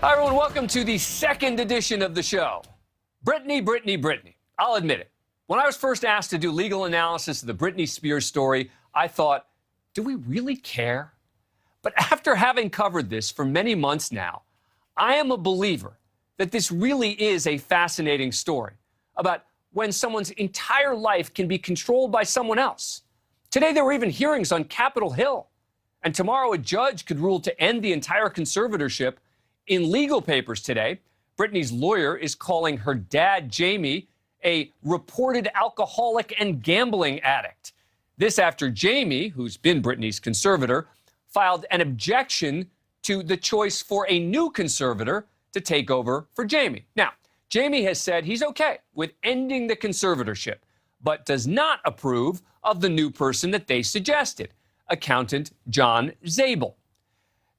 Hi, everyone. Welcome to the second edition of the show. Britney, Britney, Britney. I'll admit it. When I was first asked to do legal analysis of the Britney Spears story, I thought, do we really care? But after having covered this for many months now, I am a believer that this really is a fascinating story about when someone's entire life can be controlled by someone else. Today, there were even hearings on Capitol Hill. And tomorrow, a judge could rule to end the entire conservatorship. In legal papers today, Britney's lawyer is calling her dad, Jamie, a reported alcoholic and gambling addict. This after Jamie, who's been Britney's conservator, filed an objection to the choice for a new conservator to take over for Jamie. Now, Jamie has said he's okay with ending the conservatorship, but does not approve of the new person that they suggested, accountant John Zabel.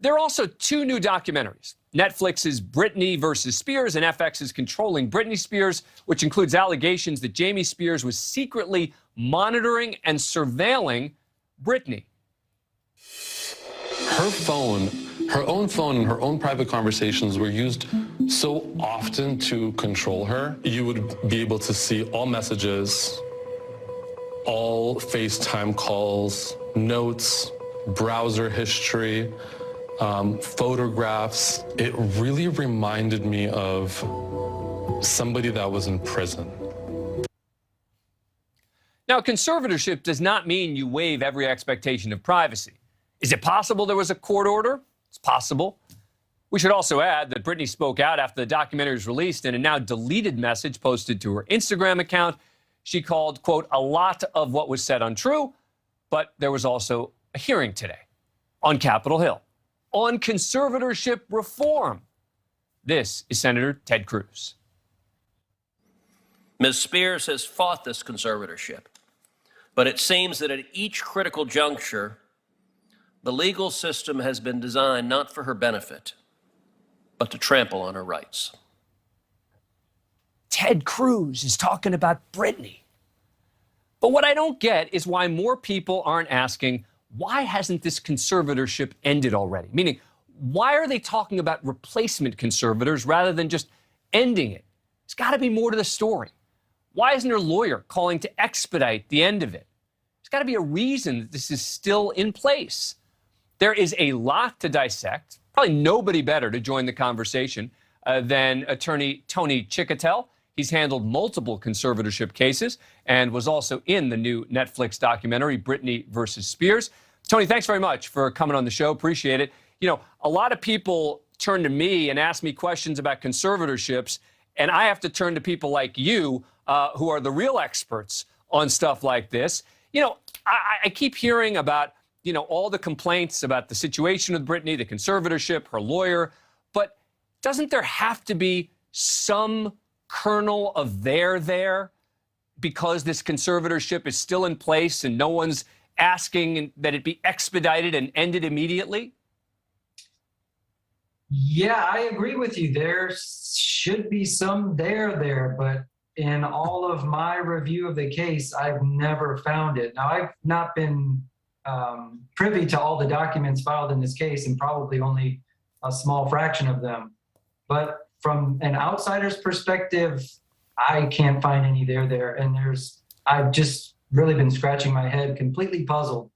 There are also two new documentaries. Netflix's Britney versus Spears and FX's Controlling Britney Spears, which includes allegations that Jamie Spears was secretly monitoring and surveilling Britney. Her phone, her own phone and her own private conversations were used so often to control her. You would be able to see all messages, all FaceTime calls, notes, browser history, photographs. It really reminded me of somebody that was in prison. Now, conservatorship does not mean you waive every expectation of privacy. Is it possible there was a court order? It's possible. We should also add that Britney spoke out after the documentary was released in a now deleted message posted to her Instagram account. She called, quote, a lot of what was said untrue, but there was also a hearing today on Capitol Hill on conservatorship reform. This is Senator Ted Cruz. Ms. Spears has fought this conservatorship, but it seems that at each critical juncture, the legal system has been designed not for her benefit, but to trample on her rights. Ted Cruz is talking about Britney. But what I don't get is why more people aren't asking, why hasn't this conservatorship ended already? Meaning, why are they talking about replacement conservators rather than just ending it? There's got to be more to the story. Why isn't her lawyer calling to expedite the end of it? There's got to be a reason that this is still in place. There is a lot to dissect. Probably nobody better to join the conversation than attorney Tony Chicotel. He's handled multiple conservatorship cases and was also in the new Netflix documentary, Britney versus Spears. Tony, thanks very much for coming on the show. Appreciate it. You know, a lot of people turn to me and ask me questions about conservatorships, and I have to turn to people like you who are the real experts on stuff like this. You know, I keep hearing about, you know, all the complaints about the situation with Britney, the conservatorship, her lawyer, but doesn't there have to be some kernel of there because this conservatorship is still in place and no one's asking that it be expedited and ended immediately? Yeah, I agree with you. There should be some there, but in all of my review of the case, I've never found it. Now, I've not been privy to all the documents filed in this case and probably only a small fraction of them. But from an outsider's perspective, I can't find any there. And I've just really been scratching my head, completely puzzled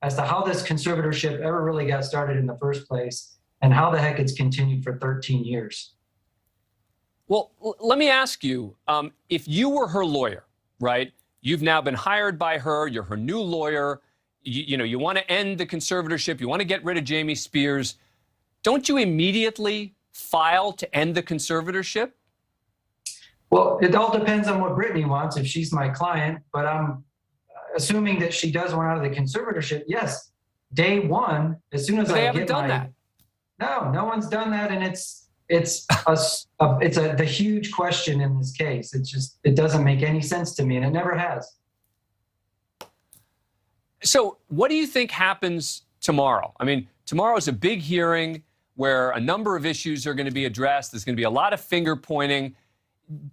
as to how this conservatorship ever really got started in the first place and how the heck it's continued for 13 years. Well, let me ask you, if you were her lawyer, right? You've now been hired by her, you're her new lawyer, you know, you want to end the conservatorship, you want to get rid of Jamie Spears. Don't you immediately file to end the conservatorship? Well, it all depends on what Britney wants if she's my client, but I'm assuming that she does want out of the conservatorship. Yes, day one, as soon as but they haven't done that. No one's done that, and it's the huge question in this case. It doesn't make any sense to me, and it never has. So what do you think happens tomorrow? I mean, tomorrow is a big hearing where a number of issues are going to be addressed. There's going to be a lot of finger pointing.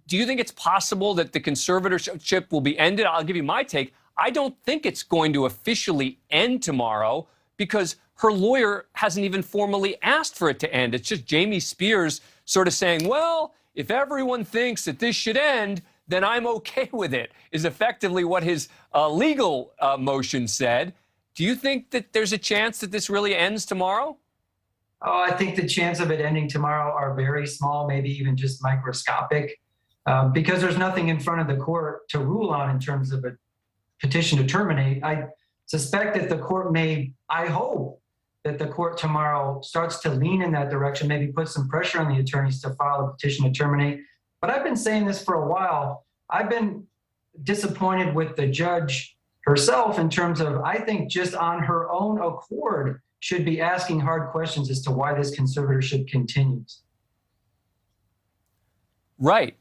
Do you think it's possible that the conservatorship will be ended? I'll give you my take. I don't think it's going to officially end tomorrow because her lawyer hasn't even formally asked for it to end. It's just Jamie Spears sort of saying, well, if everyone thinks that this should end, then I'm okay with it, is effectively what his legal motion said. Do you think that there's a chance that this really ends tomorrow? Oh, I think the chance of it ending tomorrow are very small, maybe even just microscopic, because there's nothing in front of the court to rule on in terms of a petition to terminate. I suspect that the court may, I hope that the court tomorrow starts to lean in that direction, maybe put some pressure on the attorneys to file a petition to terminate. But I've been saying this for a while. I've been disappointed with the judge herself in terms of, I think just on her own accord, should be asking hard questions as to why this conservatorship continues. Right.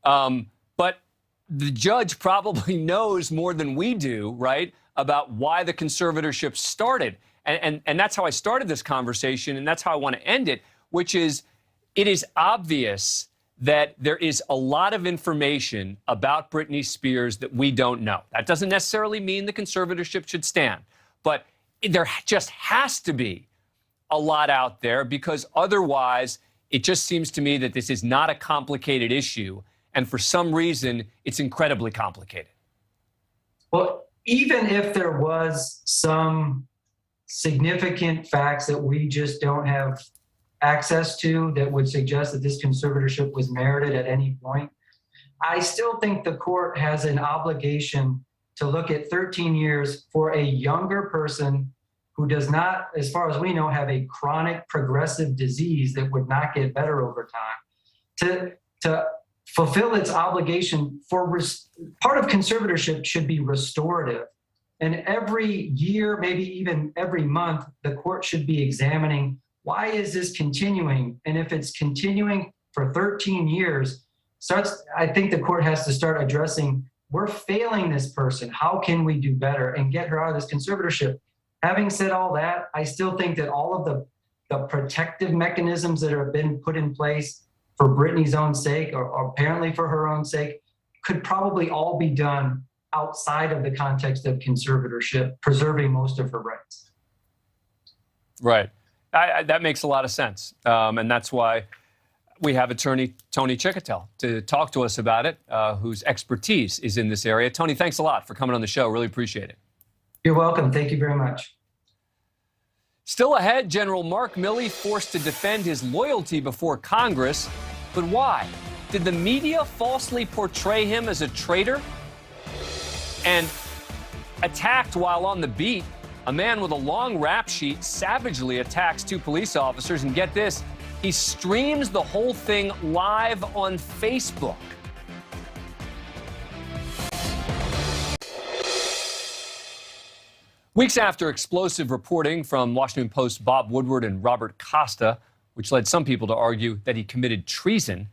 But the judge probably knows more than we do, right, about why the conservatorship started. And that's how I started this conversation, and that's how I want to end it, which is it is obvious that there is a lot of information about Britney Spears that we don't know. That doesn't necessarily mean the conservatorship should stand, but there just has to be a lot out there, because otherwise it just seems to me that this is not a complicated issue, and for some reason it's incredibly complicated. Well, even if there was some significant facts that we just don't have access to that would suggest that this conservatorship was merited at any point, I still think the court has an obligation to look at 13 years for a younger person who does not, as far as we know, have a chronic progressive disease that would not get better over time, to fulfill its obligation for part of conservatorship should be restorative. And every year, maybe even every month, the court should be examining, why is this continuing? And if it's continuing for 13 years, I think the court has to start addressing, we're failing this person. How can we do better and get her out of this conservatorship? Having said all that, I still think that all of the protective mechanisms that have been put in place for Britney's own sake, or apparently for her own sake, could probably all be done outside of the context of conservatorship, preserving most of her rights. Right. That makes a lot of sense. And that's why we have attorney Tony Chitwood to talk to us about it, whose expertise is in this area. Tony, thanks a lot for coming on the show. Really appreciate it. You're welcome. Thank you very much. Still ahead, General Mark Milley forced to defend his loyalty before Congress. But why? Did the media falsely portray him as a traitor? And attacked while on the beat, a man with a long rap sheet savagely attacks two police officers. And get this, he streams the whole thing live on Facebook. Weeks after explosive reporting from Washington Post Bob Woodward and Robert Costa, which led some people to argue that he committed treason,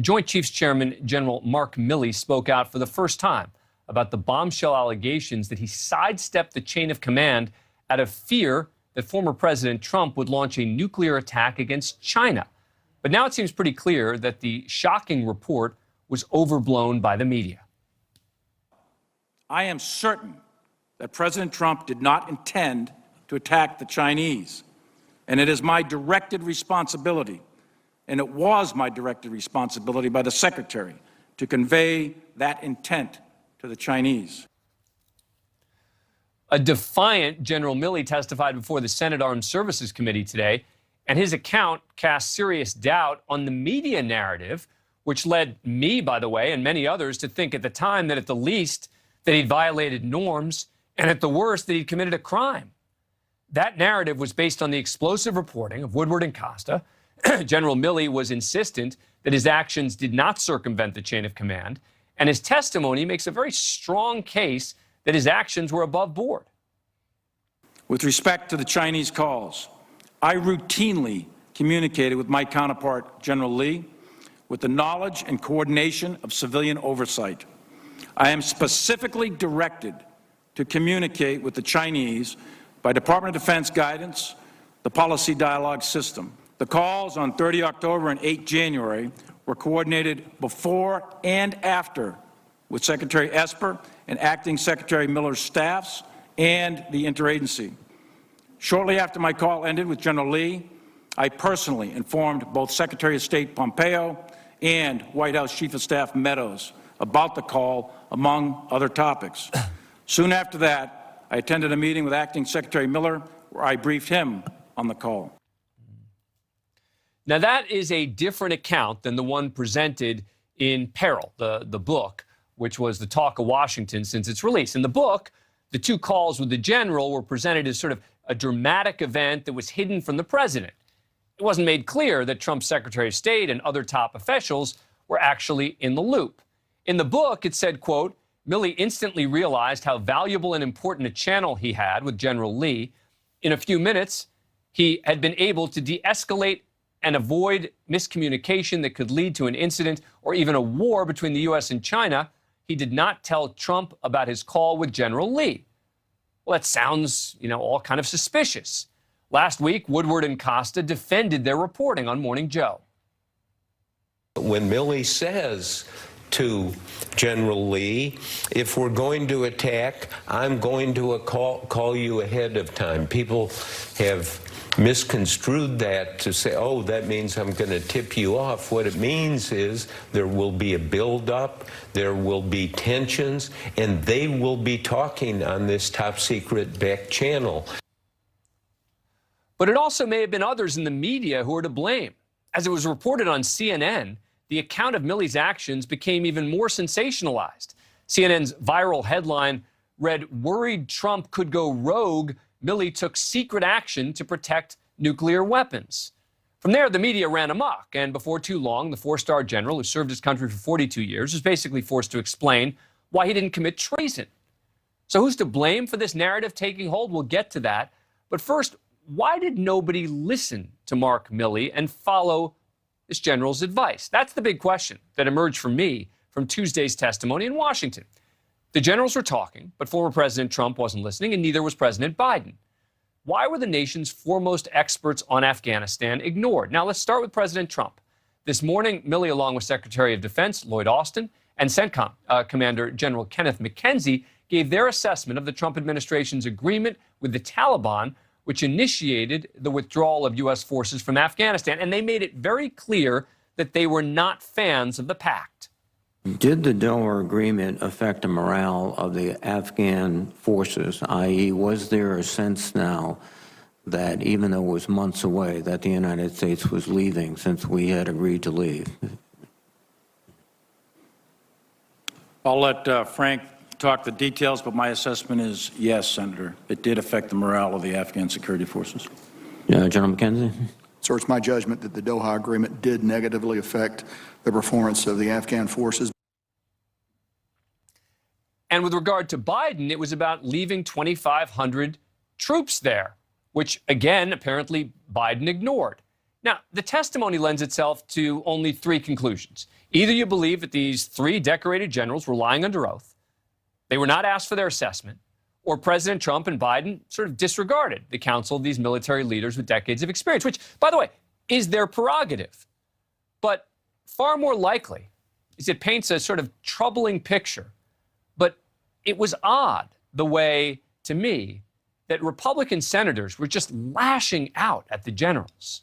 Joint Chiefs Chairman General Mark Milley spoke out for the first time about the bombshell allegations that he sidestepped the chain of command out of fear that former President Trump would launch a nuclear attack against China. But now it seems pretty clear that the shocking report was overblown by the media. I am certain that President Trump did not intend to attack the Chinese. And it is my directed responsibility, and it was my directed responsibility by the Secretary, to convey that intent to the Chinese. A defiant General Milley testified before the Senate Armed Services Committee today, and his account cast serious doubt on the media narrative, which led me, by the way, and many others to think at the time that at the least that he'd violated norms, and at the worst that he'd committed a crime. That narrative was based on the explosive reporting of Woodward and Costa. General Milley was insistent that his actions did not circumvent the chain of command, and his testimony makes a very strong case that his actions were above board. With respect to the Chinese calls, I routinely communicated with my counterpart, General Lee, with the knowledge and coordination of civilian oversight. I am specifically directed to communicate with the Chinese by Department of Defense guidance, the policy dialogue system. The calls on 30 October and 8 January were coordinated before and after with Secretary Esper and Acting Secretary Miller's staffs and the interagency. Shortly after my call ended with General Lee, I personally informed both Secretary of State Pompeo and White House Chief of Staff Meadows about the call, among other topics. Soon after that, I attended a meeting with Acting Secretary Miller where I briefed him on the call. Now, that is a different account than the one presented in Peril, the book, which was the talk of Washington since its release. In the book, the two calls with the general were presented as sort of a dramatic event that was hidden from the president. It wasn't made clear that Trump's Secretary of State and other top officials were actually in the loop. In the book, it said, quote, Milley instantly realized how valuable and important a channel he had with General Lee. In a few minutes, he had been able to de-escalate and avoid miscommunication that could lead to an incident or even a war between the U.S. and China. He did not tell Trump about his call with General Lee. Well, that sounds, all kind of suspicious. Last week, Woodward and Costa defended their reporting on Morning Joe. When Milley says to General Lee, if we're going to attack, I'm going to call you ahead of time. People have misconstrued that to say, oh, that means I'm going to tip you off. What it means is there will be a buildup, there will be tensions, and they will be talking on this top secret back channel. But it also may have been others in the media who are to blame. As it was reported on CNN, the account of Milley's actions became even more sensationalized. CNN's viral headline read, "Worried Trump could go rogue, Milley took secret action to protect nuclear weapons." From there, the media ran amok, and before too long, the four-star general who served his country for 42 years was basically forced to explain why he didn't commit treason. So who's to blame for this narrative taking hold? We'll get to that. But first, why did nobody listen to Mark Milley and follow this general's advice? That's the big question that emerged for me from Tuesday's testimony in Washington. The generals were talking, but former President Trump wasn't listening, and neither was President Biden. Why were the nation's foremost experts on Afghanistan ignored? Now, let's start with President Trump. This morning, Milley, along with Secretary of Defense Lloyd Austin and CENTCOM Commander General Kenneth McKenzie, gave their assessment of the Trump administration's agreement with the Taliban, which initiated the withdrawal of U.S. forces from Afghanistan. And they made it very clear that they were not fans of the pact. Did the Doha agreement affect the morale of the Afghan forces, i.e., was there a sense now that even though it was months away, that the United States was leaving since we had agreed to leave? I'll let Frank talk the details, but my assessment is yes, Senator. It did affect the morale of the Afghan security forces. General McKenzie? So it's my judgment that the Doha agreement did negatively affect the performance of the Afghan forces. And with regard to Biden, it was about leaving 2,500 troops there, which, again, apparently Biden ignored. Now, the testimony lends itself to only three conclusions. Either you believe that these three decorated generals were lying under oath, they were not asked for their assessment, or President Trump and Biden sort of disregarded the counsel of these military leaders with decades of experience, which, by the way, is their prerogative. But far more likely is it paints a sort of troubling picture. But it was odd the way, to me, that Republican senators were just lashing out at the generals.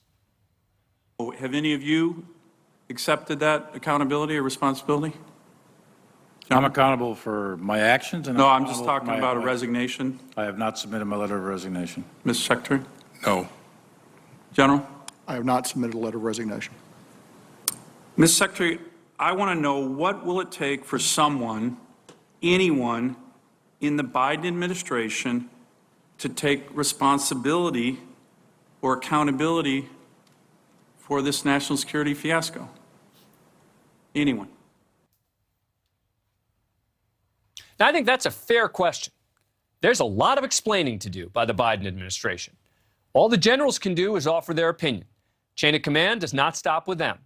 Have any of you accepted that accountability or responsibility? I'm accountable for my actions. And No, I'm just talking about a resignation. I have not submitted my letter of resignation. Mr. Secretary? No. General? I have not submitted a letter of resignation. Mr. Secretary, I want to know, what will it take for someone, anyone in the Biden administration to take responsibility or accountability for this national security fiasco? Anyone? Now, I think that's a fair question. There's a lot of explaining to do by the Biden administration. All the generals can do is offer their opinion. Chain of command does not stop with them.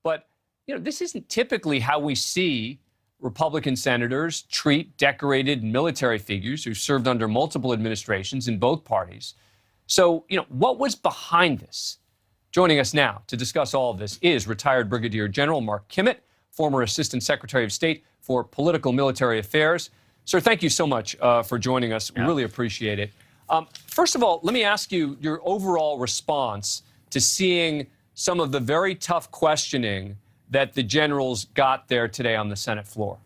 But, this isn't typically how we see Republican senators treat decorated military figures who served under multiple administrations in both parties. So, what was behind this? Joining us now to discuss all of this is retired Brigadier General Mark Kimmett, former Assistant Secretary of State for Political Military Affairs. Sir, thank you so much for joining us. We really appreciate it. First of all, let me ask you your overall response to seeing some of the very tough questioning that the generals got there today on the Senate floor.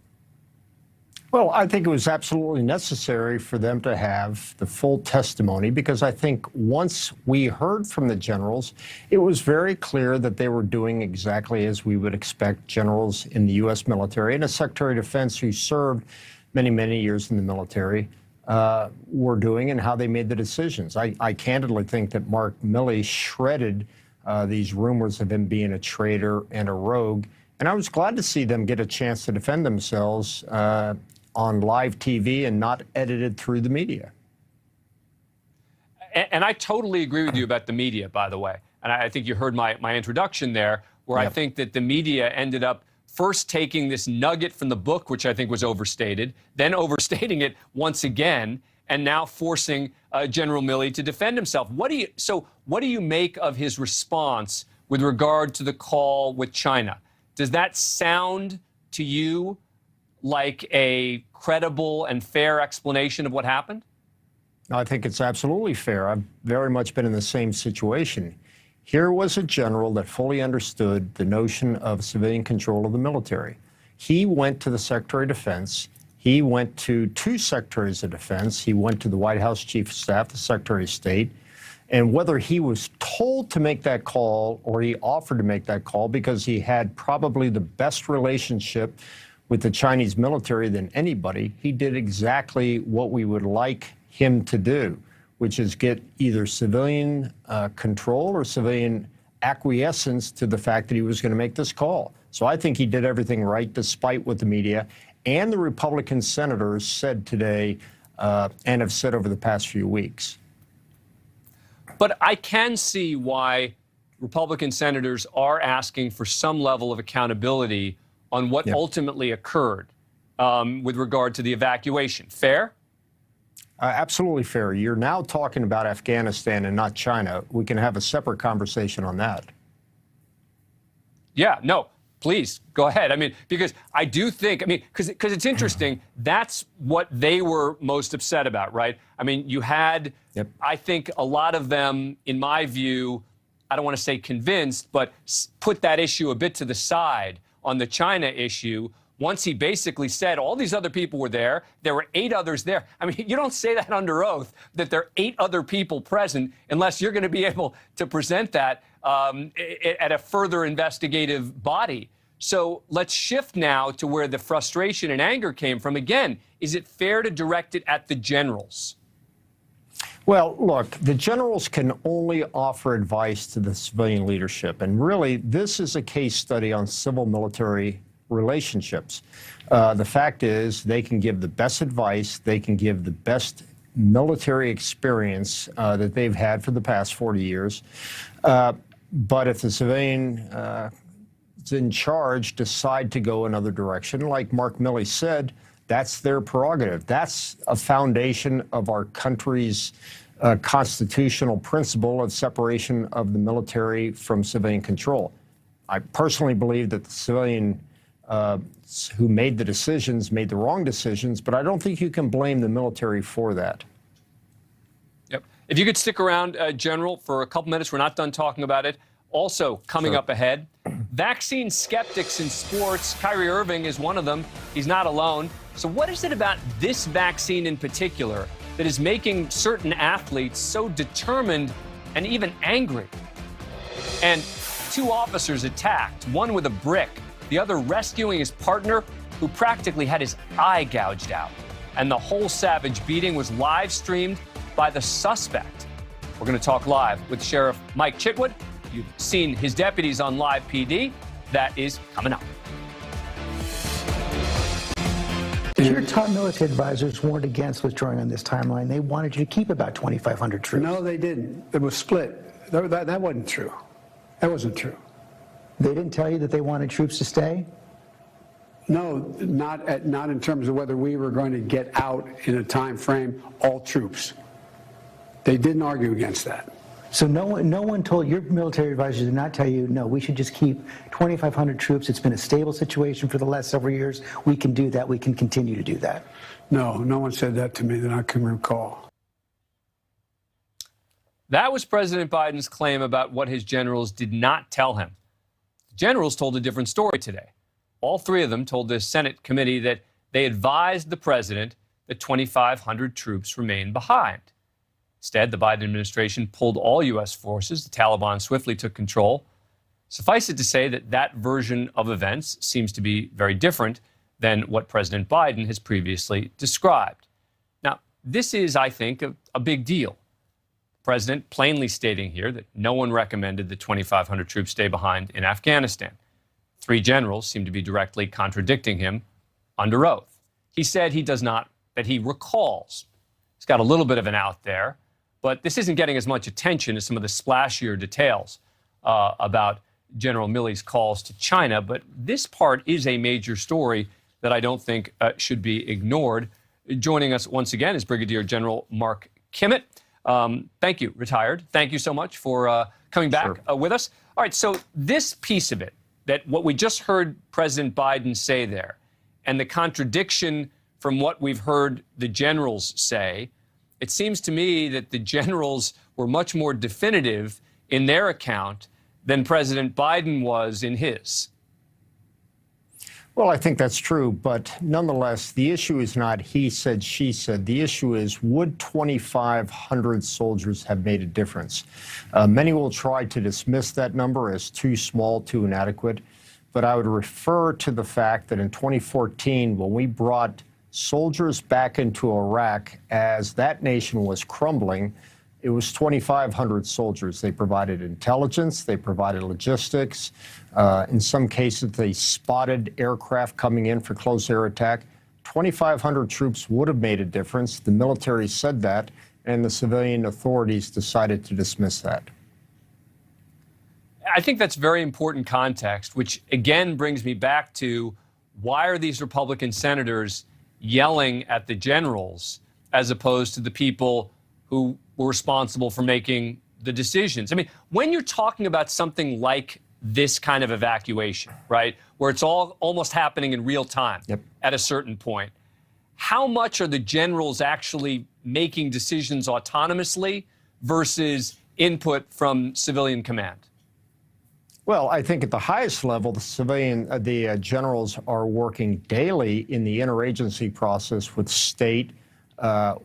Well, I think it was absolutely necessary for them to have the full testimony, because I think once we heard from the generals, it was very clear that they were doing exactly as we would expect generals in the U.S. military and a Secretary of Defense who served many, many years in the military were doing, and how they made the decisions. I candidly think that Mark Milley shredded these rumors of him being a traitor and a rogue, and I was glad to see them get a chance to defend themselves on live TV and not edited through the media. And I totally agree with you about the media, by the way. And I think you heard my introduction there, where I think that the media ended up first taking this nugget from the book, which I think was overstated, then overstating it once again, and now forcing General Milley to defend himself. What do you make of his response with regard to the call with China? Does that sound to you like a credible and fair explanation of what happened? I think it's absolutely fair. I've very much been in the same situation. Here was a general that fully understood the notion of civilian control of the military. He went to the Secretary of Defense. He went to two Secretaries of Defense. He went to the White House Chief of Staff, the Secretary of State. And whether he was told to make that call or he offered to make that call because he had probably the best relationship with the Chinese military than anybody, he did exactly what we would like him to do, which is get either civilian control or civilian acquiescence to the fact that he was going to make this call. So I think he did everything right, despite what the media and the Republican senators said today and have said over the past few weeks. But I can see why Republican senators are asking for some level of accountability on what ultimately occurred with regard to the evacuation. Fair? Absolutely fair. You're now talking about Afghanistan and not China. We can have a separate conversation on that. Yeah, no, please, go ahead. I mean, because I do think, because it's interesting, that's what they were most upset about, right? I mean, you had, I think a lot of them, in my view, I don't want to say convinced, but put that issue a bit to the side on the China issue, once he basically said all these other people were there were 8 others there. I mean, you don't say that under oath, that there are 8 other people present, unless you're going to be able to present that at a further investigative body. So let's shift now to where the frustration and anger came from. Again, is it fair to direct it at the generals? Well, look, the generals can only offer advice to the civilian leadership. And really, this is a case study on civil-military relationships. The fact is, they can give the best advice, they can give the best military experience that they've had for the past 40 years. But if the civilian in charge decide to go another direction, like Mark Milley said, that's their prerogative. That's a foundation of our country's constitutional principle of separation of the military from civilian control. I personally believe that the civilian who made the decisions made the wrong decisions, but I don't think you can blame the military for that. Yep. If you could stick around, General, for a couple minutes. We're not done talking about it. Also, coming up ahead, vaccine skeptics in sports. Kyrie Irving is one of them. He's not alone. So what is it about this vaccine in particular that is making certain athletes so determined and even angry? And 2 officers attacked, one with a brick, the other rescuing his partner who practically had his eye gouged out. And the whole savage beating was live streamed by the suspect. We're going to talk live with Sheriff Mike Chitwood. You've seen his deputies on Live PD. That is coming up. Your top military advisors warned against withdrawing on this timeline. They wanted you to keep about 2,500 troops. No, they didn't. It was split. That wasn't true. That wasn't true. They didn't tell you that they wanted troops to stay? No, not in terms of whether we were going to get out in a time frame, all troops. They didn't argue against that. So no one told your military advisors did not tell you, no, we should just keep 2,500 troops. It's been a stable situation for the last several years. We can do that. We can continue to do that. No, no one said that to me that I can recall. That was President Biden's claim about what his generals did not tell him. The generals told a different story today. All three of them told the Senate committee that they advised the president that 2,500 troops remain behind. Instead, the Biden administration pulled all U.S. forces. The Taliban swiftly took control. Suffice it to say that that version of events seems to be very different than what President Biden has previously described. Now, this is, I think, a big deal. The president plainly stating here that no one recommended that 2,500 troops stay behind in Afghanistan. Three generals seem to be directly contradicting him under oath. He said he does not, that he recalls. He's got a little bit of an out there, but this isn't getting as much attention as some of the splashier details about General Milley's calls to China. But this part is a major story that I don't think should be ignored. Joining us once again is Brigadier General Mark Kimmett. Thank you, retired. Thank you so much for coming back with us. All right, so this piece of it, that what we just heard President Biden say there, and the contradiction from what we've heard the generals say, it seems to me that the generals were much more definitive in their account than President Biden was in his. Well, I think that's true, but nonetheless, the issue is not he said, she said. The issue is, would 2,500 soldiers have made a difference? Many will try to dismiss that number as too small, too inadequate, but I would refer to the fact that in 2014, when we brought soldiers back into Iraq as that nation was crumbling, it was 2,500 soldiers. They provided intelligence, they provided logistics. In some cases, they spotted aircraft coming in for close air attack. 2,500 troops would have made a difference. The military said that, and the civilian authorities decided to dismiss that. I think that's very important context, which again brings me back to why are these Republican senators yelling at the generals as opposed to the people who were responsible for making the decisions? I mean, when you're talking about something like this kind of evacuation, right, where it's all almost happening in real time at a certain point, how much are the generals actually making decisions autonomously versus input from civilian command? Well, I think at the highest level, the generals are working daily in the interagency process with state,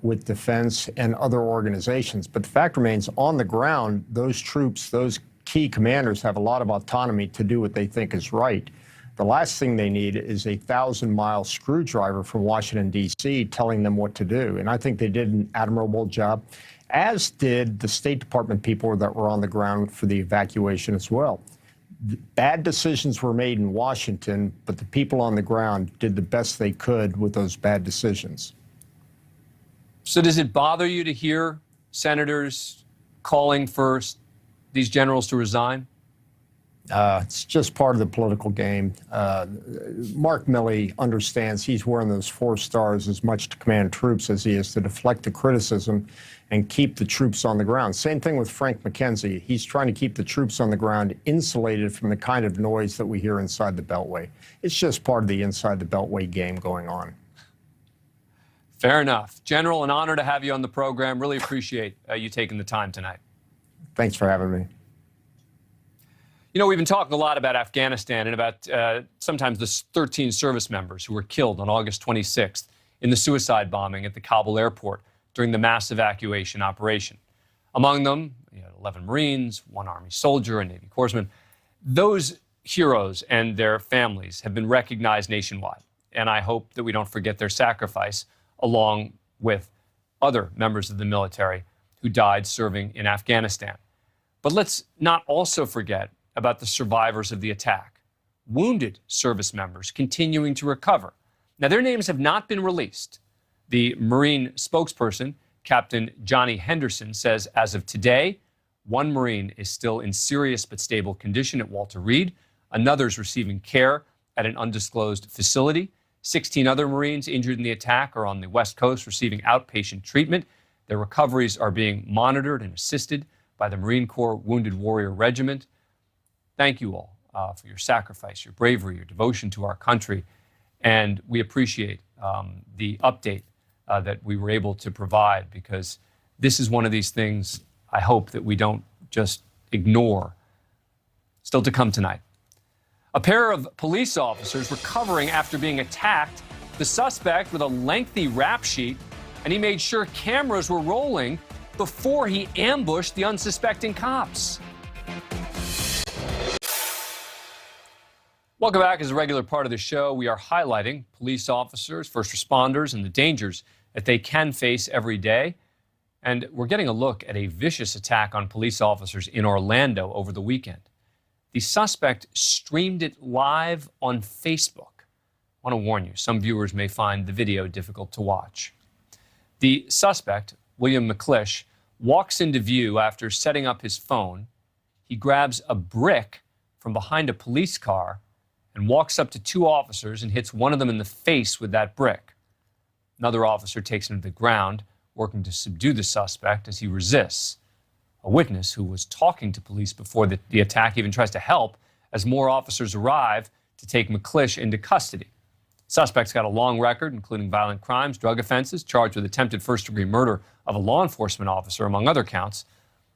with defense, and other organizations. But the fact remains, on the ground, those troops, those key commanders have a lot of autonomy to do what they think is right. The last thing they need is a 1,000-mile screwdriver from Washington, D.C. telling them what to do. And I think they did an admirable job, as did the State Department people that were on the ground for the evacuation as well. Bad decisions were made in Washington, but the people on the ground did the best they could with those bad decisions. So does it bother you to hear senators calling for these generals to resign? It's just part of the political game. Mark Milley understands he's wearing those 4 stars as much to command troops as he is to deflect the criticism and keep the troops on the ground. Same thing with Frank McKenzie. He's trying to keep the troops on the ground insulated from the kind of noise that we hear inside the Beltway. It's just part of the inside the Beltway game going on. Fair enough. General, an honor to have you on the program. Really appreciate you taking the time tonight. Thanks for having me. You know, we've been talking a lot about Afghanistan and about sometimes the 13 service members who were killed on August 26th in the suicide bombing at the Kabul airport during the mass evacuation operation. Among them, 11 Marines, 1 Army soldier, a Navy corpsman. Those heroes and their families have been recognized nationwide, and I hope that we don't forget their sacrifice along with other members of the military who died serving in Afghanistan. But let's not also forget about the survivors of the attack, wounded service members continuing to recover. Now, their names have not been released. The Marine spokesperson, Captain Johnny Henderson, says as of today, 1 Marine is still in serious but stable condition at Walter Reed. Another is receiving care at an undisclosed facility. 16 other Marines injured in the attack are on the West Coast receiving outpatient treatment. Their recoveries are being monitored and assisted by the Marine Corps Wounded Warrior Regiment. Thank you all for your sacrifice, your bravery, your devotion to our country. And we appreciate the update that we were able to provide, because this is one of these things I hope that we don't just ignore. Still to come tonight. A pair of police officers recovering after being attacked. The suspect with a lengthy rap sheet, and he made sure cameras were rolling before he ambushed the unsuspecting cops. Welcome back. As a regular part of the show, we are highlighting police officers, first responders, and the dangers that they can face every day. And we're getting a look at a vicious attack on police officers in Orlando over the weekend. The suspect streamed it live on Facebook. I want to warn you, some viewers may find the video difficult to watch. The suspect, William McClish, walks into view after setting up his phone. He grabs a brick from behind a police car and walks up to two officers and hits one of them in the face with that brick. Another officer takes him to the ground, working to subdue the suspect as he resists. A witness who was talking to police before the attack even tries to help as more officers arrive to take McClish into custody. Suspect's got a long record, including violent crimes, drug offenses, charged with attempted first-degree murder of a law enforcement officer, among other counts.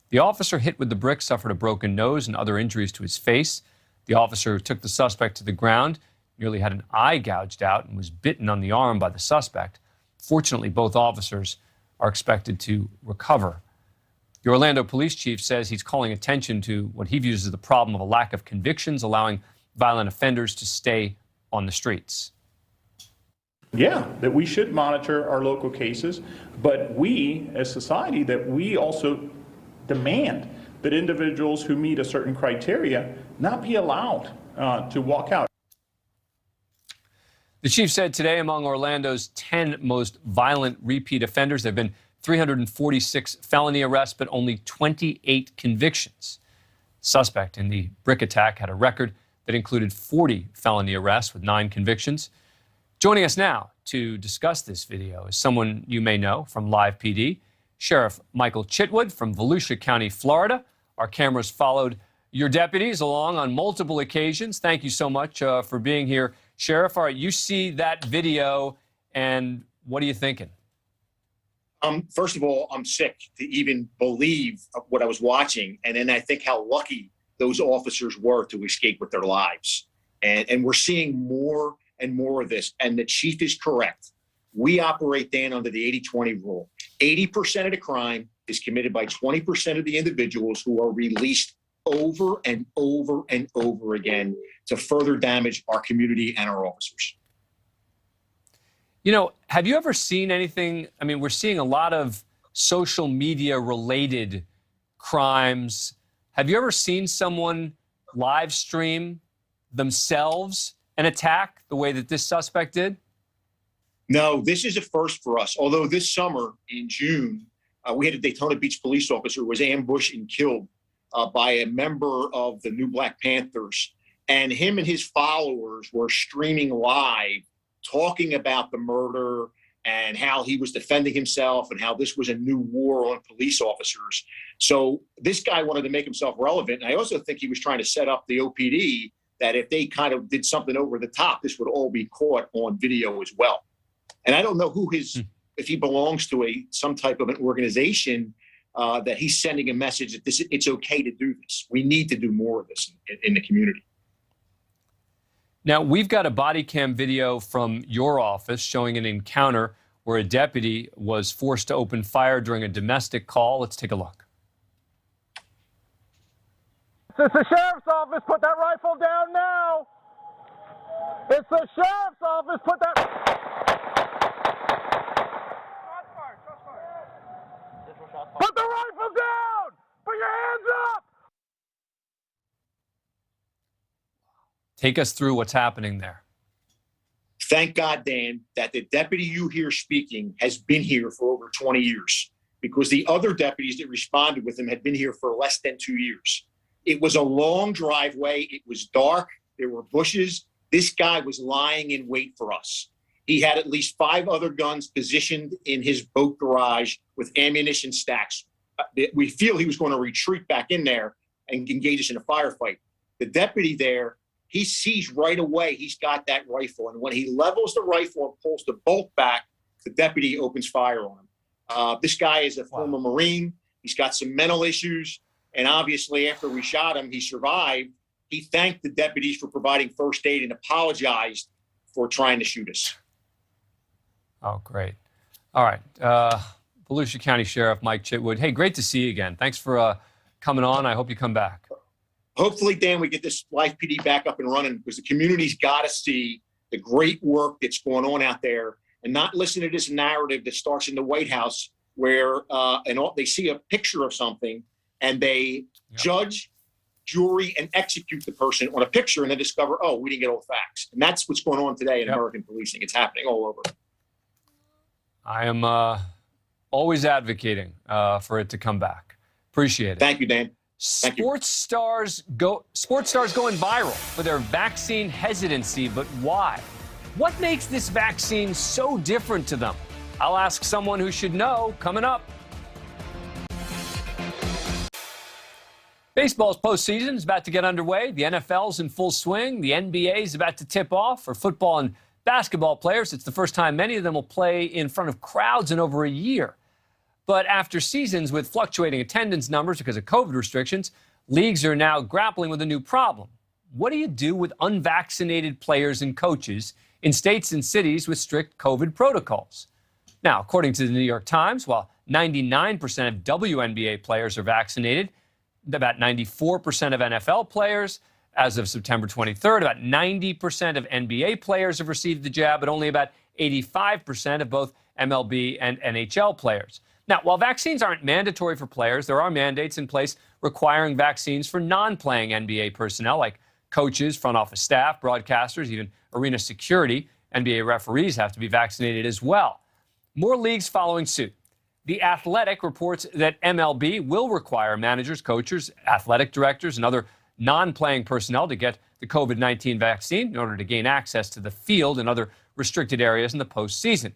The officer hit with the brick suffered a broken nose and other injuries to his face. The officer who took the suspect to the ground nearly had an eye gouged out and was bitten on the arm by the suspect. Fortunately, both officers are expected to recover. The Orlando police chief says he's calling attention to what he views as the problem of a lack of convictions, allowing violent offenders to stay on the streets. Yeah, that we should monitor our local cases, but we, as society, that we also demand that individuals who meet a certain criteria not be allowed to walk out. The chief said today among Orlando's 10 most violent repeat offenders, there have been 346 felony arrests, but only 28 convictions. Suspect in the brick attack had a record that included 40 felony arrests with 9 convictions. Joining us now to discuss this video is someone you may know from Live PD, Sheriff Michael Chitwood from Volusia County, Florida. Our cameras followed your deputies along on multiple occasions. Thank you so much for being here, Sheriff. All right, you see that video, and what are you thinking? First of all, I'm sick to even believe what I was watching. And then I think how lucky those officers were to escape with their lives. And we're seeing more and more of this. And the chief is correct. We operate, Dan, under the 80-20 rule. 80% of the crime is committed by 20% of the individuals who are released over and over and over again to further damage our community and our officers. You know, have you ever seen anything? I mean, we're seeing a lot of social media related crimes. Have you ever seen someone live stream themselves an attack the way that this suspect did? No, this is a first for us. Although this summer in June, we had a Daytona Beach police officer who was ambushed and killed by a member of the New Black Panthers. And him and his followers were streaming live, talking about the murder and how he was defending himself and how this was a new war on police officers. So this guy wanted to make himself relevant. And I also think he was trying to set up the OPD that if they kind of did something over the top, this would all be caught on video as well. And I don't know who if he belongs to some type of an organization that he's sending a message that it's okay to do this. We need to do more of this in the community. Now, we've got a body cam video from your office showing an encounter where a deputy was forced to open fire during a domestic call. Let's take a look. It's the sheriff's office. Put that rifle down now. It's the sheriff's office. Put that. Put the rifle down. Put your hands up. Take us through what's happening there. Thank God, Dan, that the deputy you hear speaking has been here for over 20 years, because the other deputies that responded with him had been here for less than 2 years. It was a long driveway. It was dark. There were bushes. This guy was lying in wait for us. He had at least 5 other guns positioned in his boat garage with ammunition stacks. We feel he was going to retreat back in there and engage us in a firefight. The deputy there, he sees right away he's got that rifle. And when he levels the rifle and pulls the bolt back, the deputy opens fire on him. This guy is a former Marine. He's got some mental issues. And obviously, after we shot him, he survived. He thanked the deputies for providing first aid and apologized for trying to shoot us. Oh, great. All right. Volusia County Sheriff Mike Chitwood. Hey, great to see you again. Thanks for coming on. I hope you come back. Hopefully, Dan, we get this Life PD back up and running because the community's got to see the great work that's going on out there and not listen to this narrative that starts in the White House where they see a picture of something and they judge, jury, and execute the person on a picture and then discover, oh, we didn't get all the facts. And that's what's going on today in American policing. It's happening all over. I am always advocating for it to come back. Appreciate it. Thank you, Dan. Sports stars going viral for their vaccine hesitancy, but why? What makes this vaccine so different to them? I'll ask someone who should know coming up. Baseball's postseason is about to get underway. The NFL's in full swing. The NBA is about to tip off. For football and basketball players, it's the first time many of them will play in front of crowds in over a year. But after seasons with fluctuating attendance numbers because of COVID restrictions, leagues are now grappling with a new problem. What do you do with unvaccinated players and coaches in states and cities with strict COVID protocols? Now, according to the New York Times, while 99% of WNBA players are vaccinated, about 94% of NFL players, as of September 23rd, about 90% of NBA players have received the jab, but only about 85% of both MLB and NHL players. Now, while vaccines aren't mandatory for players, there are mandates in place requiring vaccines for non-playing NBA personnel like coaches, front office staff, broadcasters, even arena security. NBA referees have to be vaccinated as well. More leagues following suit. The Athletic reports that MLB will require managers, coaches, athletic directors, and other non-playing personnel to get the COVID-19 vaccine in order to gain access to the field and other restricted areas in the postseason.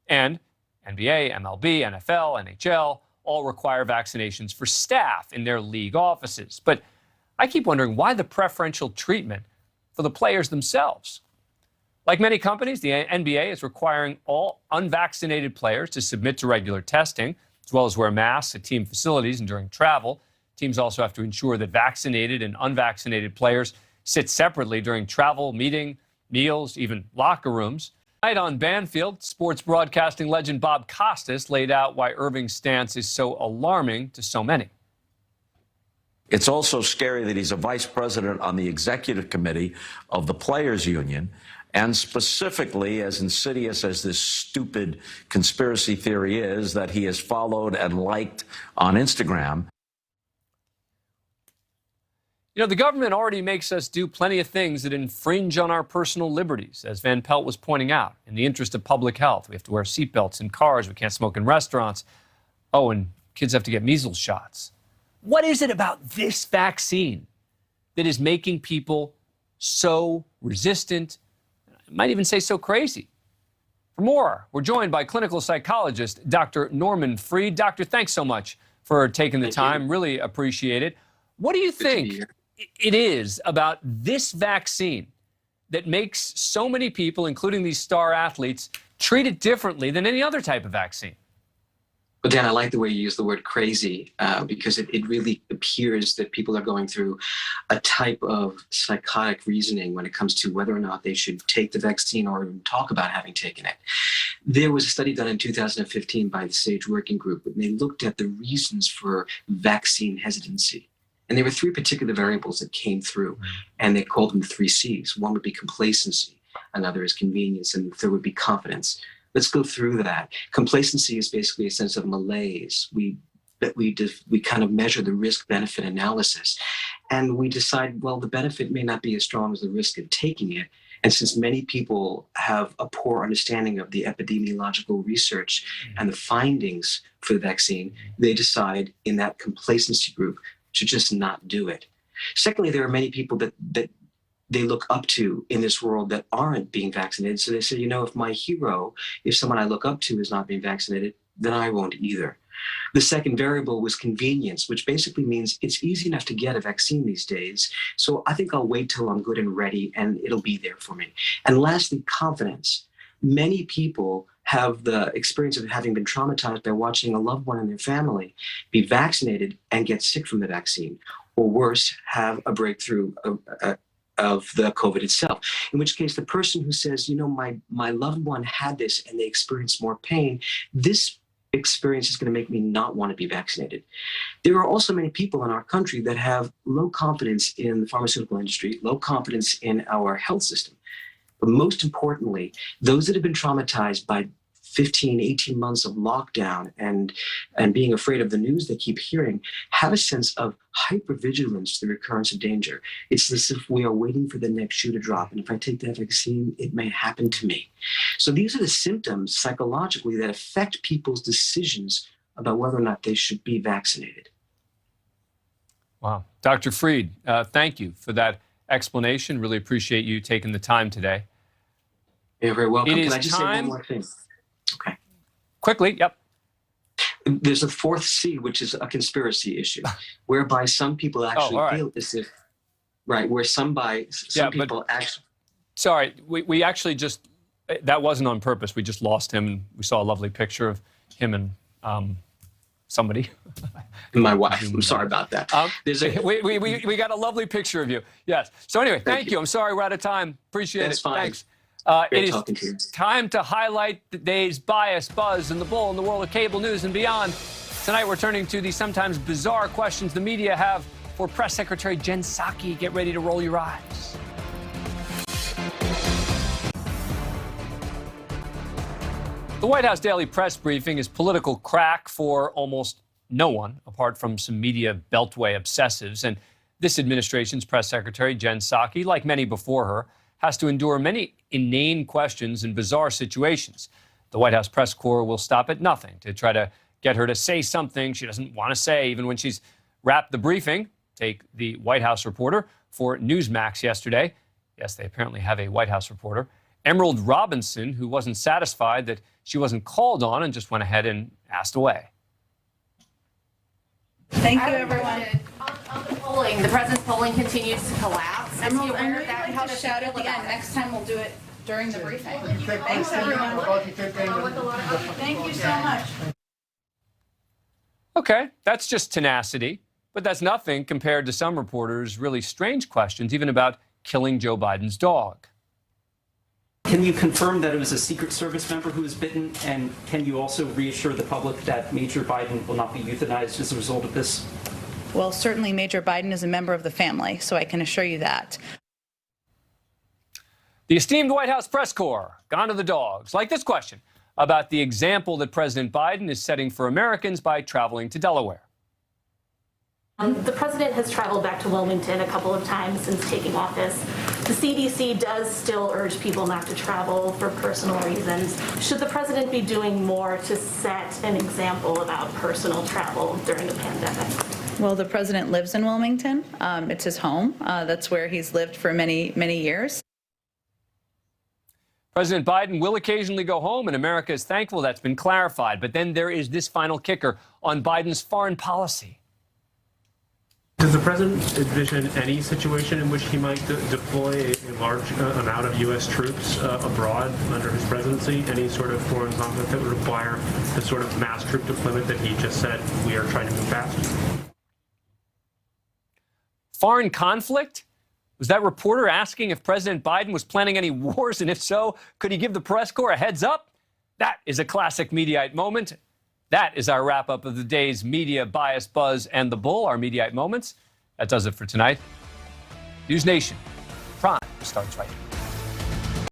And NBA, MLB, NFL, NHL all require vaccinations for staff in their league offices. But I keep wondering why the preferential treatment for the players themselves. Like many companies, the NBA is requiring all unvaccinated players to submit to regular testing, as well as wear masks at team facilities and during travel. Teams also have to ensure that vaccinated and unvaccinated players sit separately during travel, meeting, meals, even locker rooms. Tonight on Banfield, sports broadcasting legend Bob Costas laid out why Irving's stance is so alarming to so many. It's also scary that he's a vice president on the executive committee of the Players Union, and specifically, as insidious as this stupid conspiracy theory is, that he has followed and liked on Instagram. You know, the government already makes us do plenty of things that infringe on our personal liberties, as Van Pelt was pointing out. In the interest of public health, we have to wear seatbelts in cars, we can't smoke in restaurants. Oh, and kids have to get measles shots. What is it about this vaccine that is making people so resistant, I might even say so crazy? For more, we're joined by clinical psychologist Dr. Norman Freed. Doctor, thanks so much for taking the time. Really appreciate it. What do you think it is about this vaccine that makes so many people, including these star athletes, treat it differently than any other type of vaccine? But Dan, I like the way you use the word crazy because it really appears that people are going through a type of psychotic reasoning when it comes to whether or not they should take the vaccine or even talk about having taken it. There was a study done in 2015 by the SAGE Working Group, and they looked at the reasons for vaccine hesitancy. And there were three particular variables that came through, and they called them the 3 C's. One would be complacency, another is convenience, and the third would be confidence. Let's go through that. Complacency is basically a sense of malaise. We kind of measure the risk-benefit analysis, and we decide, well, the benefit may not be as strong as the risk of taking it. And since many people have a poor understanding of the epidemiological research and the findings for the vaccine, they decide in that complacency group to just not do it. Secondly, there are many people that they look up to in this world that aren't being vaccinated. So they say, you know, if my hero, if someone I look up to is not being vaccinated, then I won't either. The second variable was convenience, which basically means it's easy enough to get a vaccine these days. So I think I'll wait till I'm good and ready and it'll be there for me. And lastly, confidence. Many people have the experience of having been traumatized by watching a loved one in their family be vaccinated and get sick from the vaccine, or worse, have a breakthrough of the COVID itself. In which case, the person who says, you know, my loved one had this and they experienced more pain, this experience is going to make me not want to be vaccinated. There are also many people in our country that have low confidence in the pharmaceutical industry, low confidence in our health system. But most importantly, those that have been traumatized by 15, 18 months of lockdown and being afraid of the news they keep hearing have a sense of hypervigilance to the recurrence of danger. It's as if we are waiting for the next shoe to drop. And if I take that vaccine, it may happen to me. So these are the symptoms psychologically that affect people's decisions about whether or not they should be vaccinated. Wow. Dr. Freed, thank you for that explanation. Really appreciate you taking the time today. You're very welcome. It is Can I just say one time- more thing? Okay. Quickly, yep. There's a fourth C, which is a conspiracy issue, whereby some people actually all right. feel as if, right, where some people actually. Sorry, we actually just, that wasn't on purpose. We just lost him, and we saw a lovely picture of him and somebody. My wife. I'm sorry about that. We got a lovely picture of you. Yes. So anyway, thank you. I'm sorry we're out of time. Appreciate That's it. fine. Thanks. Great It talking to you. is time to highlight the day's bias, buzz, and the bull in the world of cable news and beyond. Tonight we're turning to the sometimes bizarre questions the media have for Press Secretary Jen Psaki. Get ready to roll your eyes. The White House daily press briefing is political crack for almost no one, apart from some media beltway obsessives. And this administration's press secretary, Jen Psaki, like many before her, has to endure many inane questions in bizarre situations. The White House press corps will stop at nothing to try to get her to say something she doesn't want to say, even when she's wrapped the briefing. Take the White House reporter for Newsmax yesterday. Yes, they apparently have a White House reporter. Emerald Robinson, who wasn't satisfied that she wasn't called on and just went ahead and asked away. Thank you, everyone. On the polling, the president's polling continues to collapse. Emerald, I know you like to shout at the end. Next time we'll do it during the briefing. Thanks, everyone. Thank you so much. Okay, that's just tenacity, but that's nothing compared to some reporters' really strange questions, even about killing Joe Biden's dog. Can you confirm that it was a Secret Service member who was bitten? And can you also reassure the public that Major Biden will not be euthanized as a result of this? Well, certainly Major Biden is a member of the family, so I can assure you that. The esteemed White House press corps gone to the dogs, like this question about the example that President Biden is setting for Americans by traveling to Delaware. The president has traveled back to Wilmington a couple of times since taking office. The CDC does still urge people not to travel for personal reasons. Should the president be doing more to set an example about personal travel during the pandemic? Well, the president lives in Wilmington. It's his home. That's where he's lived for many, many years. President Biden will occasionally go home, and America is thankful that's been clarified. But then there is this final kicker on Biden's foreign policy. Does the president envision any situation in which he might deploy a large amount of U.S. troops abroad under his presidency? Any sort of foreign conflict that would require the sort of mass troop deployment that he just said we are trying to move past? Foreign conflict? Was that reporter asking if President Biden was planning any wars? And if so, could he give the press corps a heads up? That is a classic Mediaite moment. That is our wrap-up of the day's media bias, buzz, and the bull, our Mediaite moments. That does it for tonight. News Nation, Prime starts right now.